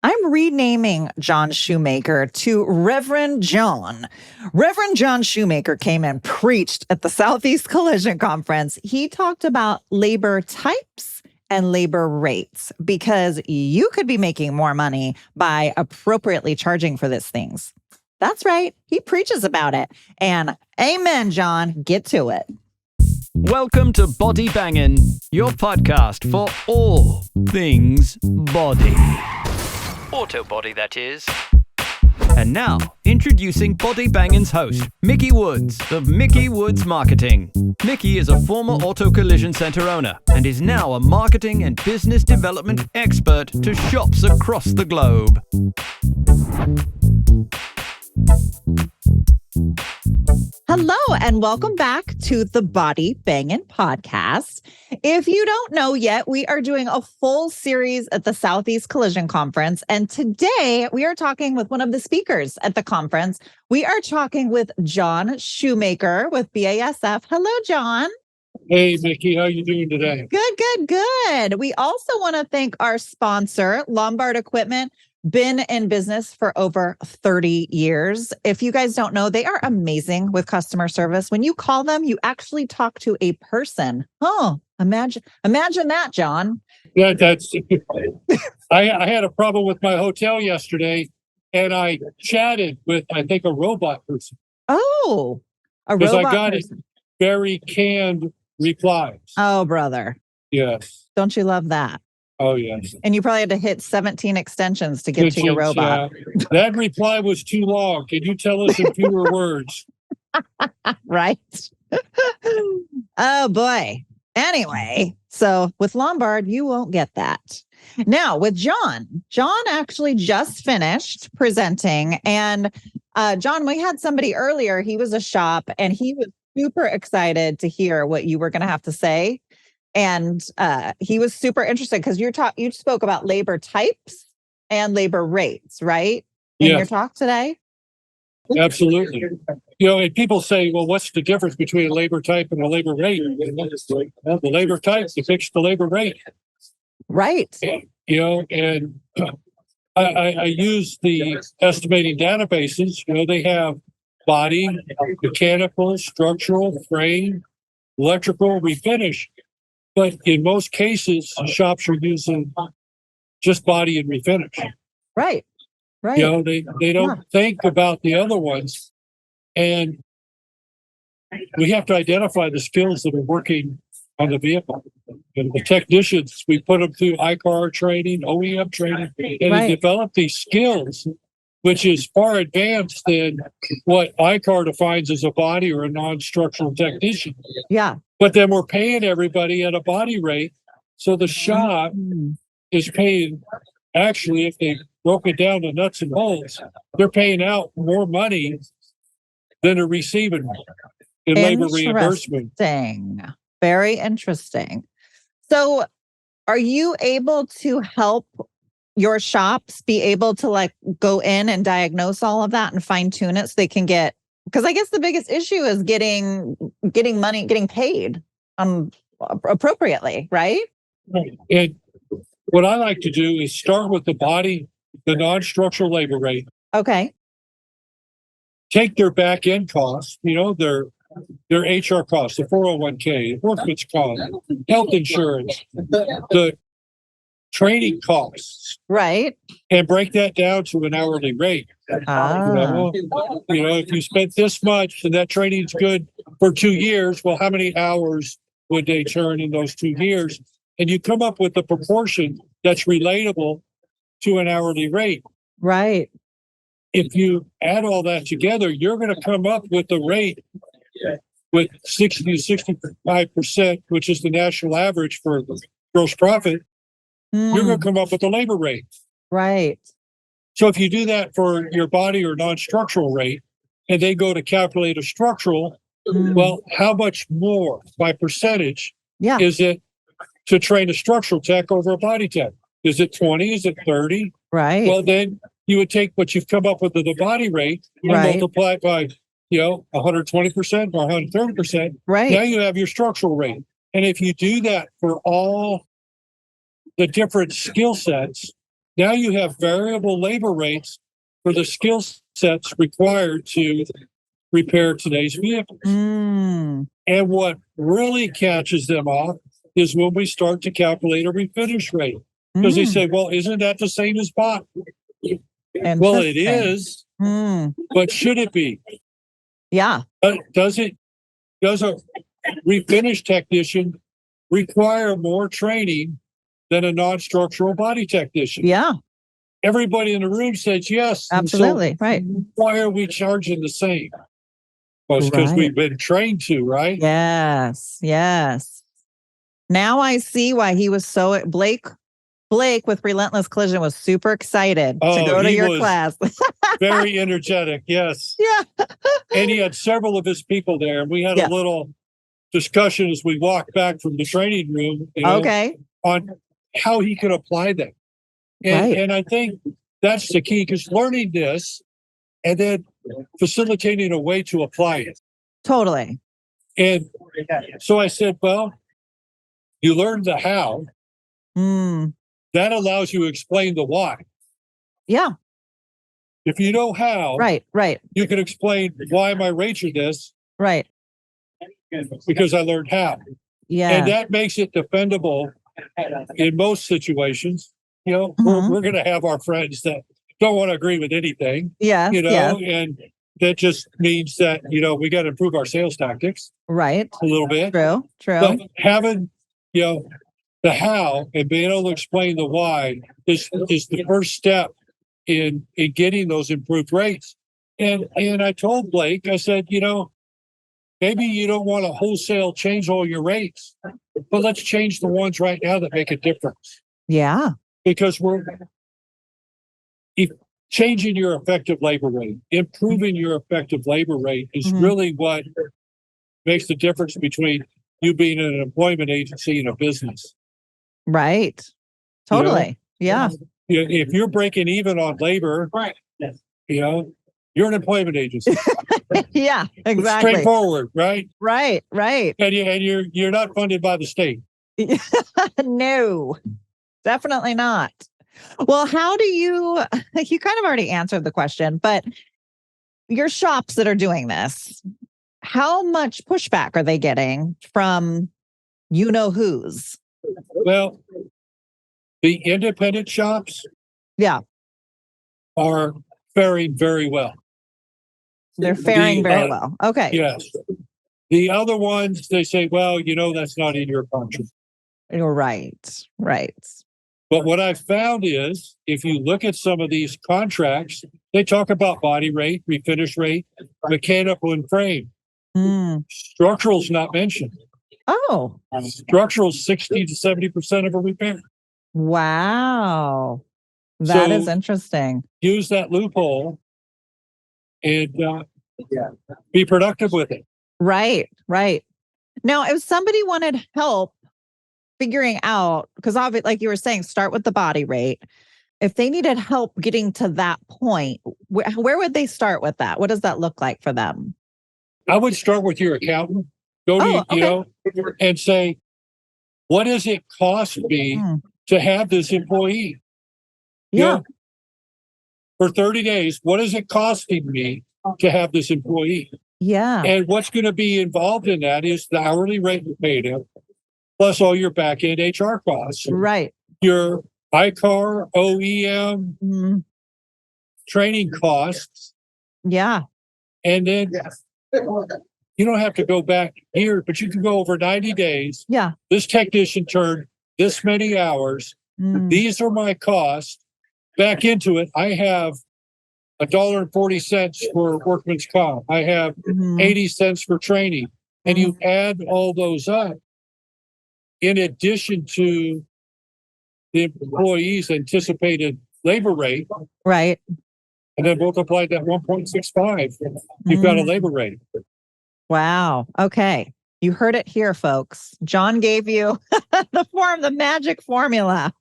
I'm renaming John Shoemaker to Reverend John. Reverend John Shoemaker came and preached at the Southeast Collision Conference. He talked about labor types and labor rates because you could be making more money by appropriately charging for these things. That's right. He preaches about it. And amen, John. Get to it. Welcome to Body Bangin', your podcast for all things body. Auto body, that is. And now, introducing Body Bangin's host, Mickey Woods of Mickey Woods Marketing. Mickey is a former auto collision center owner and is now a marketing and business development expert to shops across the globe. Hello, and welcome back to the Body Bangin' podcast. If you don't know yet, we are doing a full series at the Southeast Collision Conference. And today we are talking with one of the speakers at the conference. We are talking with John Shoemaker with BASF. Hello, John. Hey, Mickey, how you doing today? Good. We also want to thank our sponsor, Lombard Equipment. Been in business for over 30 years. If you guys don't know, they are amazing with customer service. When you call them, you actually talk to a person. Oh, imagine that, John. Yeah, that's. I had a problem with my hotel yesterday, and I chatted with, I think, a robot person. Oh, a robot because I got person. Very canned replies. Oh, brother. Yes. Don't you love that? Oh, yes. And you probably had to hit 17 extensions to get to your robot. That reply was too long. Can you tell us in fewer words? Right. Oh, boy. Anyway, so with Lombard, you won't get that. Now, with John actually just finished presenting. And John, we had somebody earlier. He was a shop, and he was super excited to hear what you were going to have to say. And he was super interested because you spoke about labor types and labor rates, right? In your talk today? Absolutely. And people say, well, what's the difference between a labor type and a labor rate? The labor type depicts the labor rate. Right. And I use the estimating databases. They have body, mechanical, structural, frame, electrical, refinish. But in most cases, shops are using just body and refinish. Right. They don't think about the other ones. And we have to identify the skills that are working on the vehicle. And the technicians, we put them through ICAR training, OEM training, and they develop these skills, which is far advanced than what ICAR defines as a body or a non-structural technician. Yeah. But then we're paying everybody at a body rate. So the shop is paying, actually, if they broke it down to nuts and bolts, they're paying out more money than they're receiving in labor reimbursement. Very interesting. So are you able to help your shops be able to go in and diagnose all of that and fine tune it so they can get, because I guess the biggest issue is getting money, getting paid appropriately, right? Right. And what I like to do is start with the body, the non-structural labor rate. Okay. Take their back end costs, their HR costs, the 401k, workman's comp, health insurance, the training costs. Right. And break that down to an hourly rate. If you spent this much and that training's good for 2 years, well, how many hours would they turn in those 2 years? And you come up with a proportion that's relatable to an hourly rate. Right. If you add all that together, you're going to come up with a rate with 60 to 65%, which is the national average for gross profit. You're going to come up with a labor rate. Right. So if you do that for your body or non-structural rate, and they go to calculate a structural, well, how much more by percentage is it to train a structural tech over a body tech? Is it 20? Is it 30? Right. Well, then you would take what you've come up with the body rate and multiply it by, 120% or 130%. Right. Now you have your structural rate. And if you do that for all the different skill sets, Now you have variable labor rates for the skill sets required to repair today's vehicles. Mm. And what really catches them off is when we start to calculate a refinish rate. Because they say, well, isn't that the same as bot? Well, it is, but should it be? Yeah. Does a refinish technician require more training than a non-structural body technician? Yeah. Everybody in the room says yes. Absolutely. So right. why are we charging the same? Well, it's because we've been trained to, right? Yes. Yes. Now I see why he was so Blake with Relentless Collision was super excited to go to your class. Very energetic. Yes. Yeah. And he had several of his people there. We had a little discussion as we walked back from the training room, on how he could apply that. And I think that's the key, because learning this and then facilitating a way to apply it. Totally. And so I said, well, you learned the how. That allows you to explain the why. Yeah. If you know how, right, you can explain why my rates are this. Right. Because I learned how. Yeah. And that makes it defendable in most situations. You know, we're going to have our friends that don't want to agree with anything. Yeah. You know, and that just means that, we got to improve our sales tactics. Right. A little bit. True. But having, the how and being able to explain the why is the first step in getting those improved rates. And I told Blake, I said, maybe you don't want to wholesale change all your rates, but let's change the ones right now that make a difference. Yeah. Because we're changing your effective labor rate, improving your effective labor rate is really what makes the difference between you being an employment agency and a business. Right. Totally. Yeah. If you're breaking even on labor, you're an employment agency. Yeah, exactly. Straightforward, right? Right. And you're not funded by the state. No, definitely not. Well, how do you kind of already answered the question, but your shops that are doing this, how much pushback are they getting from who's? Well, the independent shops are faring very well. They're faring very well. Okay. Yes. The other ones, they say, well, that's not in your contract. You're right. But what I've found is, if you look at some of these contracts, they talk about body rate, refinish rate, mechanical and frame. Structural's not mentioned. Oh. Structural's 60 to 70% of a repair. Wow. That is interesting. Use that loophole and be productive with it. Right. Now, if somebody wanted help figuring out, because obviously, like you were saying, start with the body rate. If they needed help getting to that point, where would they start with that? What does that look like for them? I would start with your accountant. Go to, and say, what does it cost me to have this employee? Yeah. For 30 days, what is it costing me to have this employee? Yeah. And what's going to be involved in that is the hourly rate you paid him, plus all your back end HR costs. Right. Your ICAR, OEM, training costs. Yeah. And then you don't have to go back here, but you can go over 90 days. Yeah. This technician turned this many hours. These are my costs. Back into it, I have $1.40 for workman's comp. I have 80 cents for training. And you add all those up in addition to the employee's anticipated labor rate. Right. And then multiply that 1.65. You've got a labor rate. Wow. Okay. You heard it here, folks. John gave you the magic formula.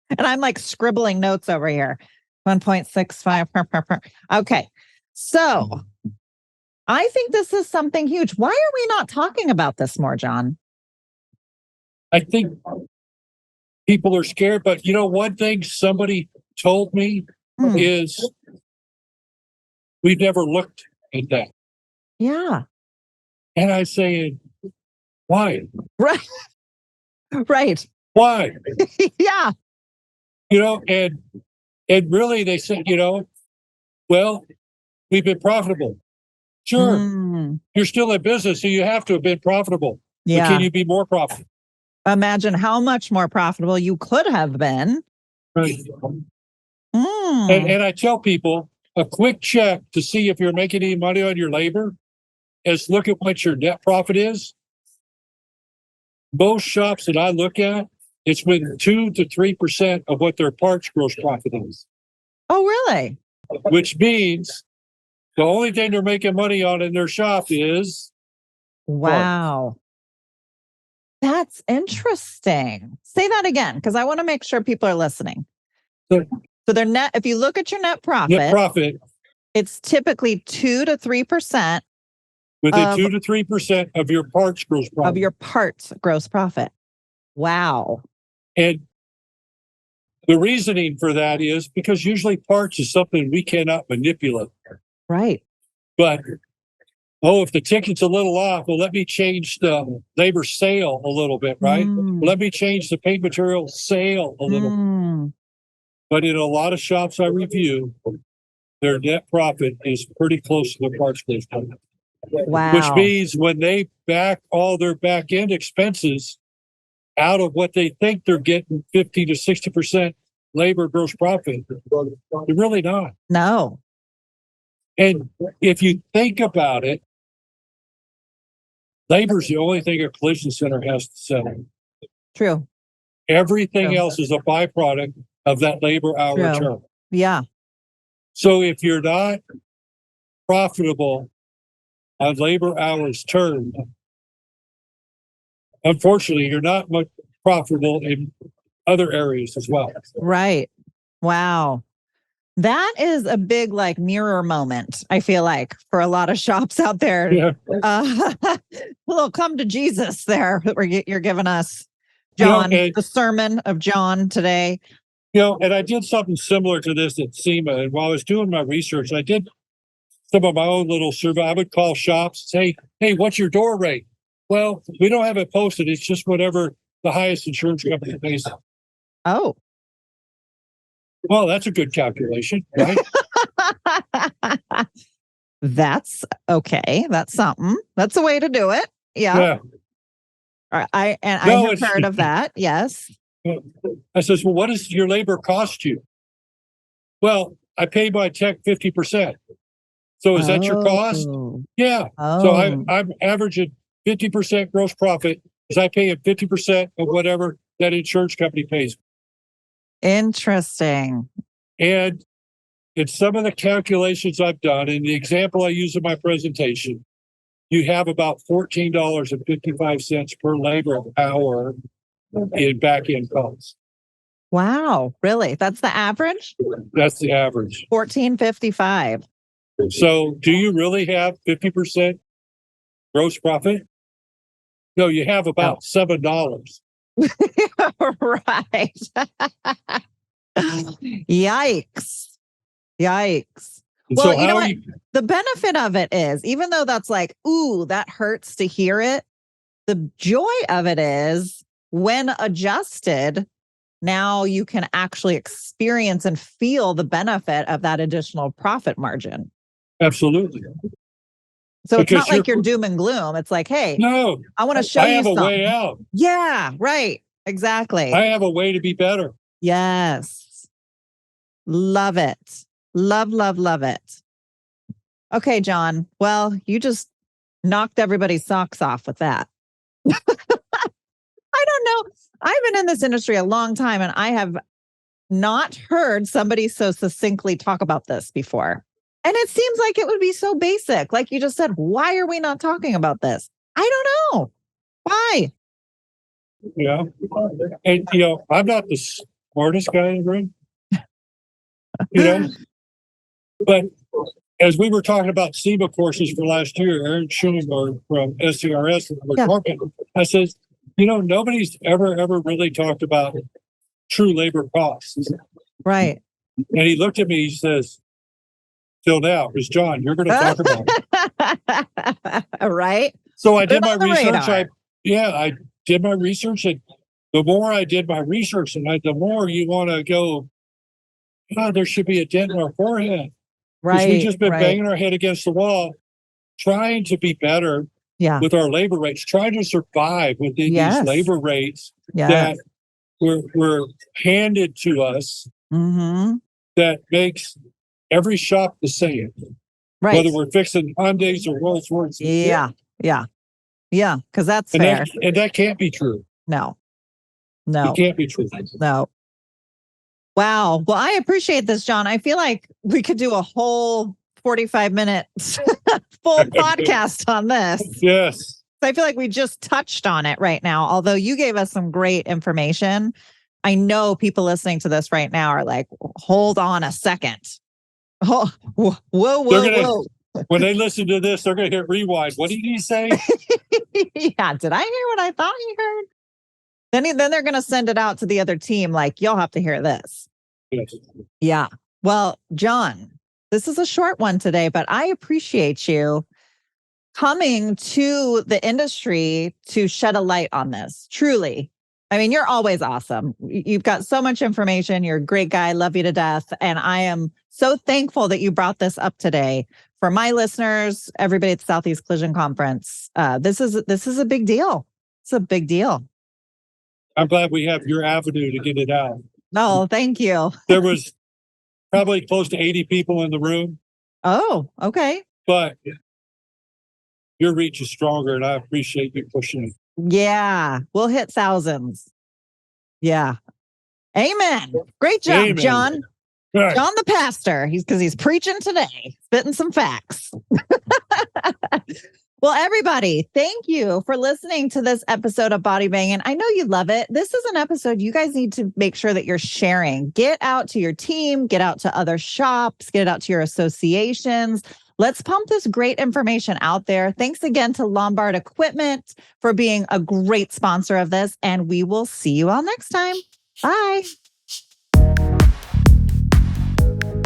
And I'm like scribbling notes over here. 1.65. Okay. So I think this is something huge. Why are we not talking about this more, John? I think people are scared, but one thing somebody told me is we've never looked at that. Yeah. And I say, why? Right. Right. Why? Yeah. And really they said, well, we've been profitable. Sure, you're still in business, so you have to have been profitable. Yeah. But can you be more profitable? Imagine how much more profitable you could have been. Right. And I tell people a quick check to see if you're making any money on your labor is look at what your net profit is. Most shops that I look at, it's within 2 to 3% of what their parts gross profit is. Oh, really? Which means the only thing they're making money on in their shop is wow. Parts. That's interesting. Say that again, because I want to make sure people are listening. So their net, if you look at your net profit, it's typically 2 to 3%. Within 2 to 3% of your parts gross profit. Of your parts gross profit. Wow. And the reasoning for that is because usually parts is something we cannot manipulate. Right. But, if the ticket's a little off, well, let me change the labor sale a little bit, right? Let me change the paint material sale a little bit. But in a lot of shops I review, their net profit is pretty close to the parts gross profit. Wow. Which means when they back all their back end expenses out of what they think they're getting 50 to 60% labor gross profit, they're really not. No. And if you think about it, labor is the only thing a collision center has to sell. True. Everything else is a byproduct of that labor hour term. Yeah. So if you're not profitable on labor hours turned, unfortunately, you're not much profitable in other areas as well. Right. Wow. That is a big mirror moment, I feel like, for a lot of shops out there. Yeah. A little come to Jesus there that you're giving us, John, the sermon of John today. And I did something similar to this at SEMA. And while I was doing my research, I did some of my own little survey. I would call shops and say, hey, what's your door rate? Well, we don't have it posted. It's just whatever the highest insurance company pays. Oh. Well, that's a good calculation, right? That's okay. That's something. That's a way to do it. Yeah. I have heard of that. Yes. I says, well, what does your labor cost you? Well, I pay my tech 50%. So is that your cost? Yeah. So I'm averaging 50% gross profit because I pay him 50% of whatever that insurance company pays. Interesting. And in some of the calculations I've done, and the example I use in my presentation, you have about $14.55 per labor hour in back-end costs. Wow. Really? That's the average? That's the average. $14.55. So do you really have 50% gross profit? No, you have about $7. Right. Yikes. And well, so you know what? The benefit of it is, even though that's ooh, that hurts to hear it, the joy of it is when adjusted, now you can actually experience and feel the benefit of that additional profit margin. Absolutely. So it's not like you're doom and gloom. It's like, hey, no, I want to show you something. I have a way out. Yeah, right. Exactly. I have a way to be better. Yes. Love it. Love it. Okay, John. Well, you just knocked everybody's socks off with that. I don't know. I've been in this industry a long time and I have not heard somebody so succinctly talk about this before. And it seems like it would be so basic. Like you just said, why are we not talking about this? I don't know. Why? Yeah. And, I'm not the smartest guy in the room, but as we were talking about SEMA courses for last year, Aaron Shoemaker from SCRS, I said, nobody's ever really talked about true labor costs. Right. And he looked at me, he says, "Till now, it's John, you're going to talk about it." Right? So I Put it did my on the research. radar. I did my research. And the more I did my research, the more you want to go, "Oh, there should be a dent in our forehead." Because we've Right. just been Right. banging our head against the wall, trying to be better Yeah. with our labor rates, trying to survive within Yes. these labor rates Yes. that were handed to us, Mm-hmm. that makes every shop the same. Right. Whether we're fixing Hyundais or Rolls Royces. Yeah. Yeah. Yeah. Because that's And fair. that can't be true. No. It No. can't be true. No. Wow. Well, I appreciate this, John. I feel like we could do a whole 45 minutes full podcast on this. Yes. I feel like we just touched on it right now. Although you gave us some great information, I know people listening to this right now are like, hold on a second. Oh, whoa, whoa. When they listen to this, they're going to hit rewind. What did he say? Yeah. Did I hear what I thought you heard? Then they're going to send it out to the other team. Like, you'll have to hear this. Yes. Yeah. Well, John, this is a short one today, but I appreciate you coming to the industry to shed a light on this. Truly. I mean, you're always awesome. You've got so much information. You're a great guy. Love you to death. And I am so thankful that you brought this up today. For my listeners, everybody at the Southeast Collision Conference, this is a big deal. It's a big deal. I'm glad we have your avenue to get it out. No, thank you. There was probably close to 80 people in the room, Oh, okay. but your reach is stronger, and I appreciate you pushing it. Yeah, we'll hit thousands. Yeah. Amen. Great job, Amen. John. Right. John the pastor. He's preaching today, spitting some facts. Well, everybody, thank you for listening to this episode of Body Banging. I know you love it. This is an episode you guys need to make sure that you're sharing. Get out to your team, get out to other shops, get it out to your associations. Let's pump this great information out there. Thanks again to Lombard Equipment for being a great sponsor of this, and we will see you all next time. Bye.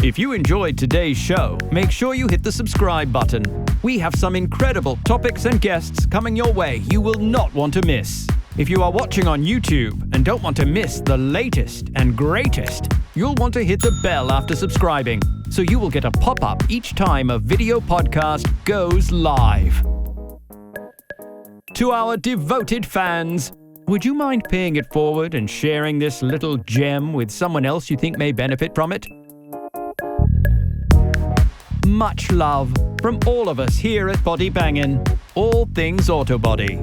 If you enjoyed today's show, make sure you hit the subscribe button. We have some incredible topics and guests coming your way you will not want to miss. If you are watching on YouTube and don't want to miss the latest and greatest, you'll want to hit the bell after subscribing, so you will get a pop-up each time a video podcast goes live. To our devoted fans, would you mind paying it forward and sharing this little gem with someone else you think may benefit from it? Much love from all of us here at Body Bangin', all things auto body.